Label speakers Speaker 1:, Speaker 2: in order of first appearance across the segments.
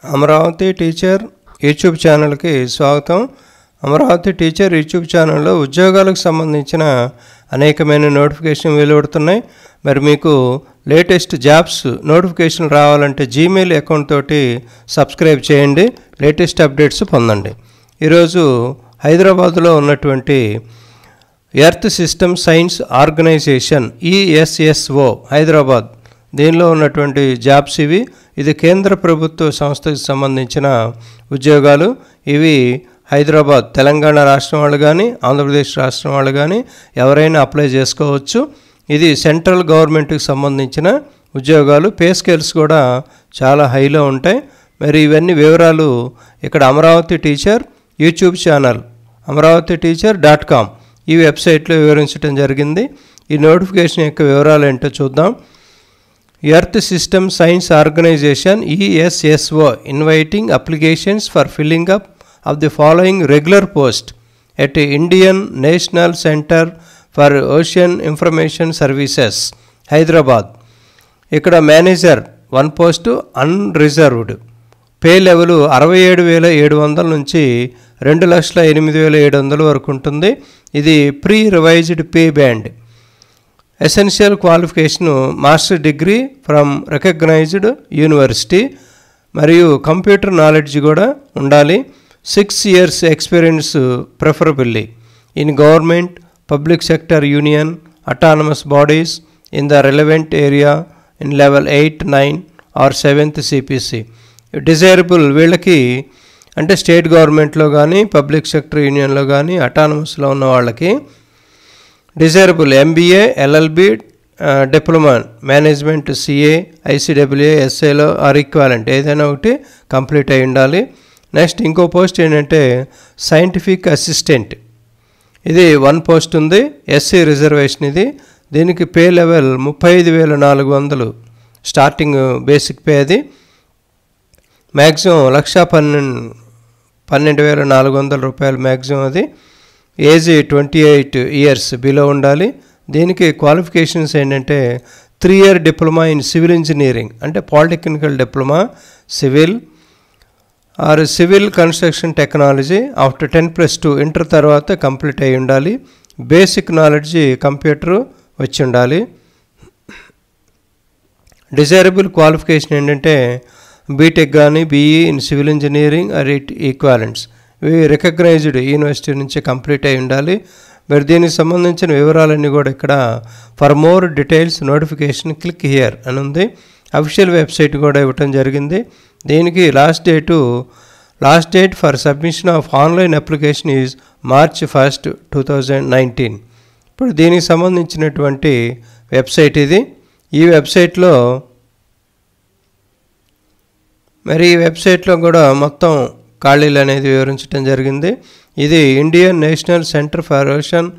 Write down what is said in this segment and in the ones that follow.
Speaker 1: Amaravati teacher YouTube ఛానల్కి స్వాగతం. Amaravati teacher YouTube ఛానల్లో ఉద్యోగాలకు సంబంధించిన అనేకమైన నోటిఫికేషన్ వెలువడుతున్నాయి. మరి మీకు లేటెస్ట్ జాబ్స్ నోటిఫికేషన్ రావాలంటే జీమెయిల్ అకౌంట్ తోటి సబ్స్క్రైబ్ చేయండి, లేటెస్ట్ అప్డేట్స్ పొందండి. ఈరోజు హైదరాబాద్లో ఉన్నటువంటి earth system science organisation ESSO Hyderabad, దీనిలో ఉన్నటువంటి జాబ్స్ ఇవి. ఇది కేంద్ర ప్రభుత్వ సంస్థకు సంబంధించిన ఉద్యోగాలు. ఇవి హైదరాబాద్ తెలంగాణ రాష్ట్రం వాళ్ళు కానీ ఆంధ్రప్రదేశ్ రాష్ట్రం వాళ్ళు కానీ ఎవరైనా అప్లై చేసుకోవచ్చు. ఇది సెంట్రల్ గవర్నమెంట్కి సంబంధించిన ఉద్యోగాలు. పే స్కేల్స్ కూడా చాలా హైలో ఉంటాయి. మరి ఇవన్నీ వివరాలు ఇక్కడ Amaravati teacher YouTube channel amravati.teacher.com ఈ వెబ్సైట్లో వివరించడం జరిగింది. ఈ నోటిఫికేషన్ యొక్క వివరాలు ఏంటో చూద్దాం. Earth system science organisation ESSO inviting applications for filling up of the following regular post at Indian national centre for ocean information services Hyderabad. ఇక్కడ manager 1 post unreserved. Pay level 67,700 నుంచి 2,08,700 వరకు ఉంటుంది. ఇది pre revised pay band. Essential qualification master degree from recognised university మరియు computer knowledge కూడా ఉండాలి. 6 years experience preferably in government, public sector union, autonomous bodies in the relevant area in level 8, 9 or 7th CPC. Desirable వీళ్ళకి అంటే state గవర్నమెంట్లో కానీ public sector యూనియన్లో కానీ అటానమస్లో ఉన్న వాళ్ళకి desirable MBA, LLB, diploma management, CA, ICWA, SAలో ఆర్ ఈక్వాలెంట్ ఏదైనా ఒకటి కంప్లీట్ అయి ఉండాలి. నెక్స్ట్ ఇంకో పోస్ట్ ఏంటంటే సైంటిఫిక్ అసిస్టెంట్. ఇది 1 పోస్ట్ ఉంది, SC రిజర్వేషన్ ఇది. దీనికి pay level 35,400 starting basic pay. అది మ్యాక్సిమం 1,12,400 రూపాయలు మ్యాక్సిమం. అది ఏజ్ 28 years బిలో ఉండాలి. దీనికి క్వాలిఫికేషన్స్ ఏంటంటే 3 year diploma in civil engineering అంటే polytechnical diploma civil or civil construction technology after 10+2 inter తర్వాత కంప్లీట్ అయి ఉండాలి. బేసిక్ నాలెడ్జ్ కంప్యూటర్ వచ్చి ఉండాలి. డిజైరబుల్ క్వాలిఫికేషన్ ఏంటంటే బీటెక్ కానీ BE in civil engineering or it equivalents. ఇవి రికగ్నైజ్డ్ యూనివర్సిటీ నుంచి కంప్లీట్ అయి ఉండాలి. మరి దీనికి సంబంధించిన వివరాలన్నీ కూడా ఇక్కడ for more details notification click here అని ఉంది. అఫీషియల్ వెబ్సైట్ కూడా ఇవ్వటం జరిగింది. దీనికి last date for submission of online application is March 1st, 2019. ఇప్పుడు దీనికి సంబంధించినటువంటి వెబ్సైట్ ఇది. ఈ వెబ్సైట్లో మరి ఈ వెబ్సైట్లో కూడా మొత్తం ఖాళీలు అనేది వివరించడం జరిగింది. ఇది Indian national centre for ocean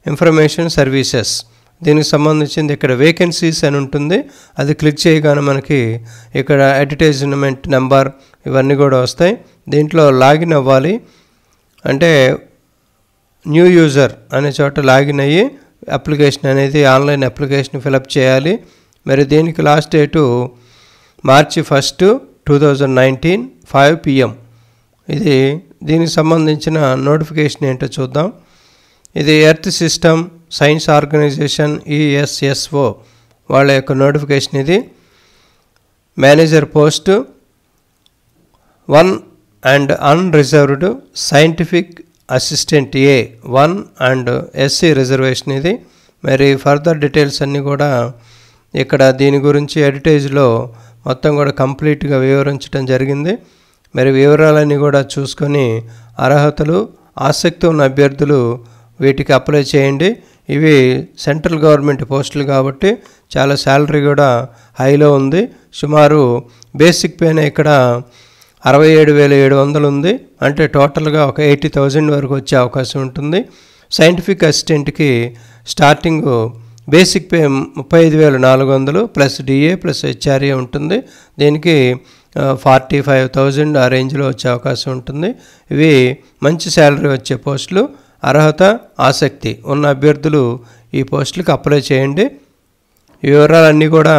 Speaker 1: information services. దీనికి సంబంధించింది ఇక్కడ వేకెన్సీస్ అని ఉంటుంది. అది క్లిక్ చేయగానే మనకి ఇక్కడ అడ్వర్టైజ్మెంట్ నెంబర్ ఇవన్నీ కూడా వస్తాయి. దీంట్లో లాగిన్ అవ్వాలి. అంటే న్యూ యూజర్ అనే చోట లాగిన్ అయ్యి అప్లికేషన్ అనేది ఆన్లైన్ అప్లికేషన్ ఫిలప్ చేయాలి. మరి దీనికి last date March 1st, 2019 5 PM. ఇది దీనికి సంబంధించిన నోటిఫికేషన్ ఏంటో చూద్దాం. ఇది earth system science organisation ESSO వాళ్ళ యొక్క నోటిఫికేషన్. ఇది manager post 1 and unreserved scientific assistant A1 and SC reservation. ఇది మరి ఫర్దర్ డీటెయిల్స్ అన్నీ కూడా ఇక్కడ దీని గురించి అడ్వర్టైజ్లో మొత్తం కూడా కంప్లీట్గా వివరించడం జరిగింది. మరి వివరాలన్నీ కూడా చూసుకొని అర్హతలు ఆసక్తి ఉన్న అభ్యర్థులు వీటికి అప్లై చేయండి. ఇవి సెంట్రల్ గవర్నమెంట్ పోస్టులు కాబట్టి చాలా శాలరీ కూడా హైలో ఉంది. సుమారు బేసిక్ పేనే ఇక్కడ 67,700 ఉంది. అంటే టోటల్గా ఒక 80,000 వరకు వచ్చే అవకాశం ఉంటుంది. సైంటిఫిక్ అసిస్టెంట్కి starting basic pay 35,400 plus DA plus HRA ఉంటుంది. దీనికి 45,000 ఆ రేంజ్లో వచ్చే అవకాశం ఉంటుంది. ఇవి మంచి శాలరీ వచ్చే పోస్టులు. అర్హత ఆసక్తి ఉన్న అభ్యర్థులు ఈ పోస్టులకు అప్లై చేయండి. ఈ వివరాలన్నీ కూడా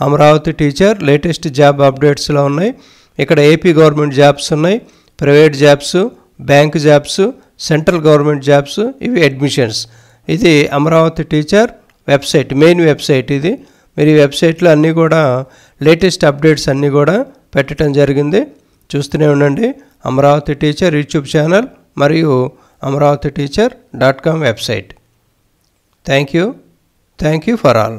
Speaker 1: అమరావతి టీచర్ లేటెస్ట్ జాబ్ అప్డేట్స్లో ఉన్నాయి. ఇక్కడ ఏపీ గవర్నమెంట్ జాబ్స్ ఉన్నాయి, private jobs, bank jobs, central government jobs, ఇవి అడ్మిషన్స్. ఇది Amaravati teacher website, main website ఇది. మీరు ఈ వెబ్సైట్లో అన్నీ కూడా లేటెస్ట్ అప్డేట్స్ అన్నీ కూడా పెట్టడం జరిగింది. చూస్తూనే ఉండండి అమరావతి టీచర్ యూట్యూబ్ ఛానల్ మరియు Amaravati teacher dot com website. Thank you for all.